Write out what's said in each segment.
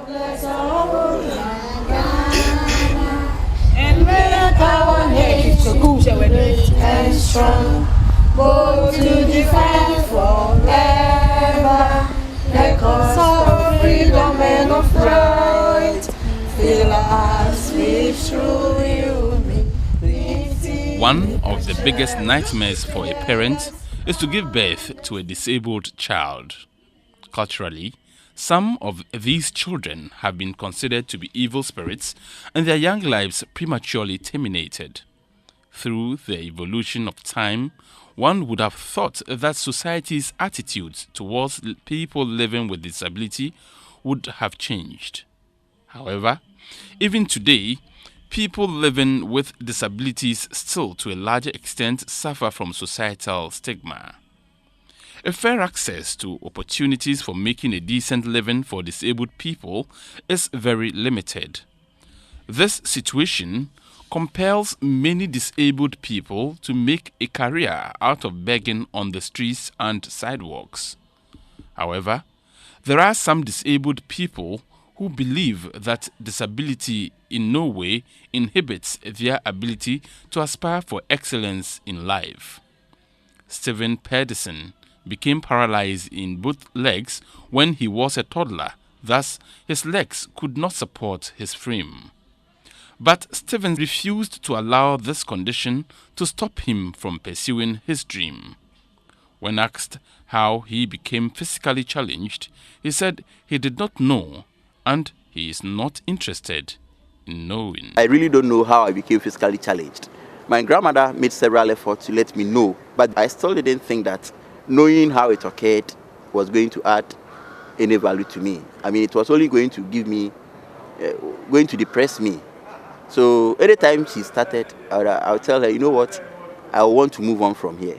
Bless all and make our head so good and strong, both to defend forever, the cause of freedom and of right. Fill us with true humility. One of the biggest nightmares for a parent is to give birth to a disabled child. Culturally, some of these children have been considered to be evil spirits and their young lives prematurely terminated. Through the evolution of time, one would have thought that society's attitudes towards people living with disability would have changed. However, even today, people living with disabilities still to a larger extent suffer from societal stigma. A fair access to opportunities for making a decent living for disabled people is very limited. This situation compels many disabled people to make a career out of begging on the streets and sidewalks. However, there are some disabled people who believe that disability in no way inhibits their ability to aspire for excellence in life. Stephen PERDISON became paralyzed in both legs when he was a toddler, thus his legs could not support his frame. But Stephen refused to allow this condition to stop him from pursuing his dream. When asked how he became physically challenged, he said he did not know and he is not interested in knowing. I really don't know how I became physically challenged. My grandmother made several efforts to let me know, but I still didn't think that knowing how it occurred was going to add any value to me. I mean, it was only going to give me, going to depress me. So anytime she started, I would tell her, you know what, I want to move on from here.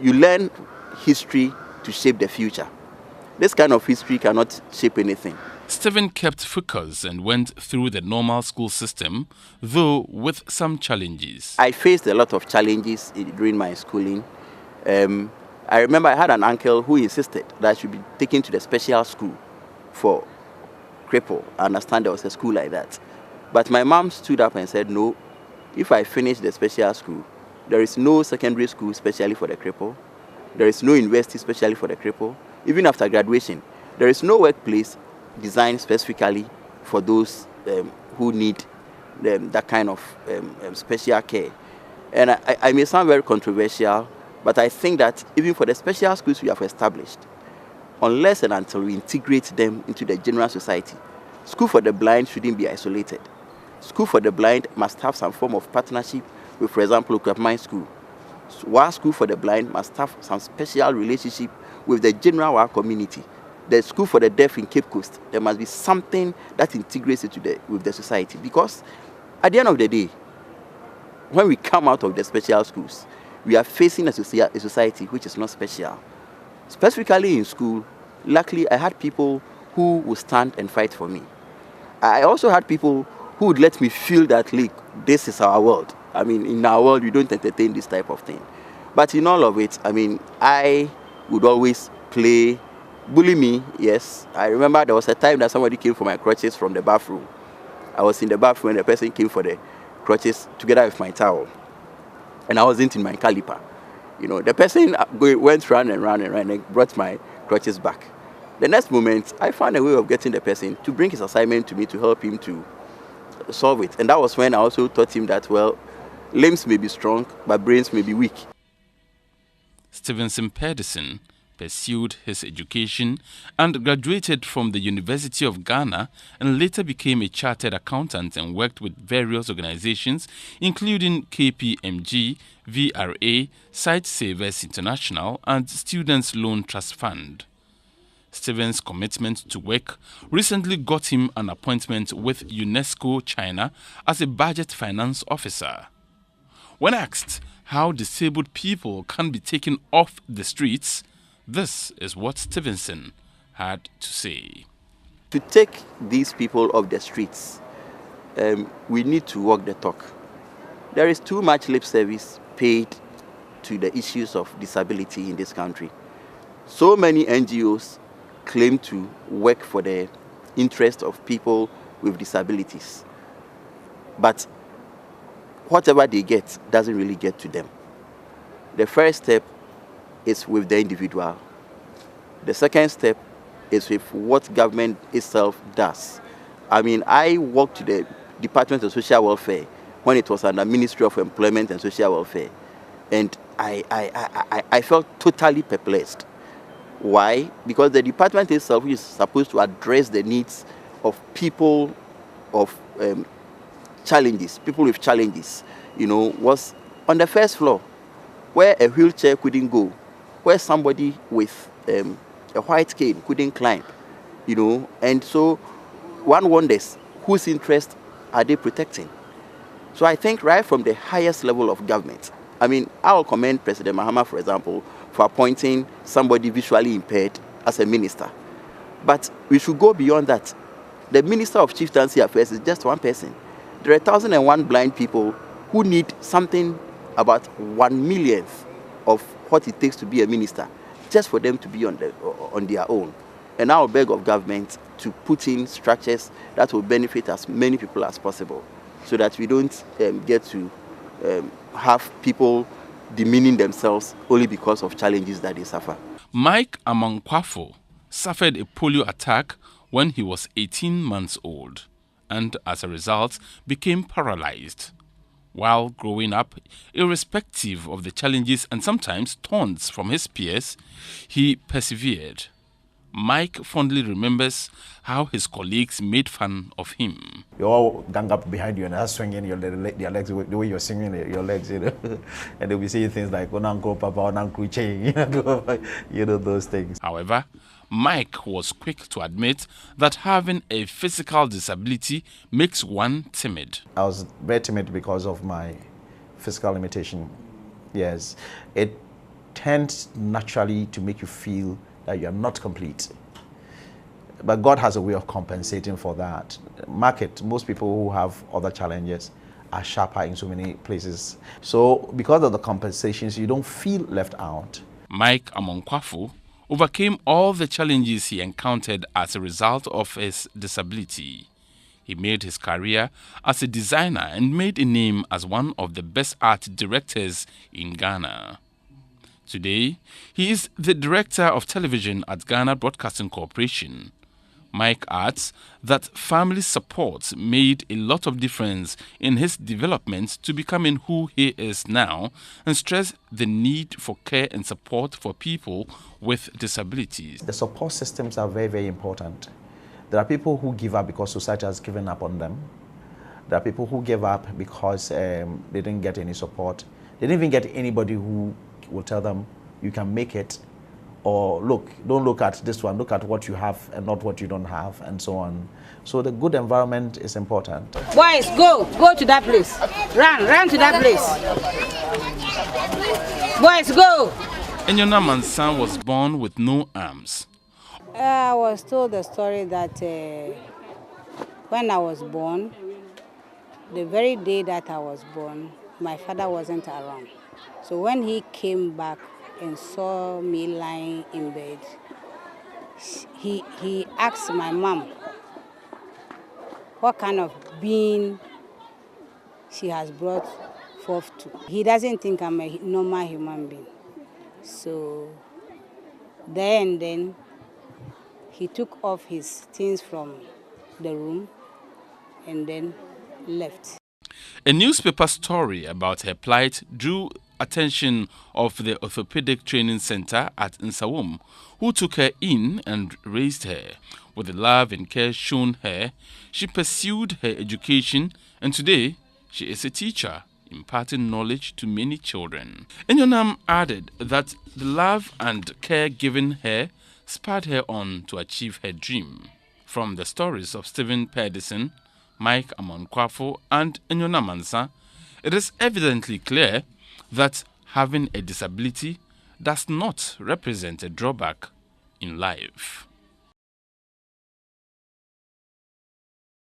You learn history to shape the future. This kind of history cannot shape anything. Stephen kept focus and went through the normal school system, though with some challenges. I faced a lot of challenges during my schooling. I remember I had an uncle who insisted that I should be taken to the special school for cripple. I understand there was a school like that. But my mom stood up and said, no, if I finish the special school, there is no secondary school especially for the cripple. There is no university especially for the cripple. Even after graduation, there is no workplace designed specifically for those who need that kind of special care. And I may sound very controversial, but I think that even for the special schools we have established, unless and until we integrate them into the general society, School for the Blind shouldn't be isolated. School for the Blind must have some form of partnership with, for example, Mine School. While School for the Blind must have some special relationship with the general community. The School for the Deaf in Cape Coast, there must be something that integrates it with the society. Because at the end of the day, when we come out of the special schools, we are facing a society which is not special. Specifically in school, luckily I had people who would stand and fight for me. I also had people who would let me feel that, look, this is our world. I mean, in our world, we don't entertain this type of thing. But in all of it, I mean, I would always bully me, yes. I remember there was a time that somebody came for my crutches from the bathroom. I was in the bathroom and the person came for the crutches together with my towel. And I wasn't in my caliper. You know, the person went round and brought my crutches back. The next moment, I found a way of getting the person to bring his assignment to me to help him to solve it. And that was when I also taught him that, well, limbs may be strong, but brains may be weak. Stevenson PERDISON pursued his education and graduated from the University of Ghana and later became a chartered accountant and worked with various organizations including KPMG, VRA, Sight Savers International and Students' Loan Trust Fund. Stephen's commitment to work recently got him an appointment with UNESCO China as a budget finance officer. When asked how disabled people can be taken off the streets, this is what Stevenson had to say. To take these people off the streets, we need to walk the talk. There is too much lip service paid to the issues of disability in this country. So many NGOs claim to work for the interest of people with disabilities. But whatever they get doesn't really get to them. The first step is with the individual. The second step is with what government itself does. I mean, I worked to the Department of Social Welfare when it was under Ministry of Employment and Social Welfare. And I felt totally perplexed. Why? Because the department itself is supposed to address the needs of people of challenges, people with challenges, was on the first floor, where a wheelchair couldn't go, where somebody with a white cane couldn't climb, and so one wonders, whose interest are they protecting? So I think right from the highest level of government, I mean, I'll commend President Mahama, for example, for appointing somebody visually impaired as a minister. But we should go beyond that. The Minister of Chieftaincy Affairs is just one person. There are 1,001 blind people who need something about 1/1,000,000th of what it takes to be a minister, just for them to be on their own. And I'll beg of government to put in structures that will benefit as many people as possible, so that we don't get to have people demeaning themselves only because of challenges that they suffer. Mike Amankwafo suffered a polio attack when he was 18 months old and as a result became paralyzed. While growing up, irrespective of the challenges and sometimes taunts from his peers, he persevered. Mike fondly remembers how his colleagues made fun of him. You all gang up behind you and are swinging your legs the way you're swinging your legs, and they'll be saying things like "Uncle Papa," "Uncle Chain," those things. However, Mike was quick to admit that having a physical disability makes one timid. I was very timid because of my physical limitation. Yes, it tends naturally to make you feel that you are not complete. But God has a way of compensating for that. Most people who have other challenges are sharper in so many places. So because of the compensations, you don't feel left out. Mike Amankwafo overcame all the challenges he encountered as a result of his disability. He made his career as a designer and made a name as one of the best art directors in Ghana. Today, he is the director of television at Ghana Broadcasting Corporation. Mike adds that family support made a lot of difference in his development to becoming who he is now, and stressed the need for care and support for people with disabilities. The support systems are very, very important. There are people who give up because society has given up on them. There are people who give up because they didn't get any support. They didn't even get anybody who will tell them you can make it, or don't look at this one, look at what you have and not what you don't have, and so on. So the good environment is important. Boys, go to that place. Run to that place. Boys, go. ENYONAM ANSAH was born with no arms. I was told the story that when I was born, the very day that I was born, my father wasn't around. So when he came back and saw me lying in bed, he asked my mom what kind of being she has brought forth to. He doesn't think I'm a normal human being. So then he took off his things from the room and then left. A newspaper story about her plight drew attention of the orthopedic training center at Nsawam, who took her in and raised her. With the love and care shown her, she pursued her education, and today she is a teacher, imparting knowledge to many children. ENYONAM added that the love and care given her spurred her on to achieve her dream. From the stories of PERDISON, Mike Amankwafo, and ENYONAM ANSAH, it is evidently clear that having a disability does not represent a drawback in life.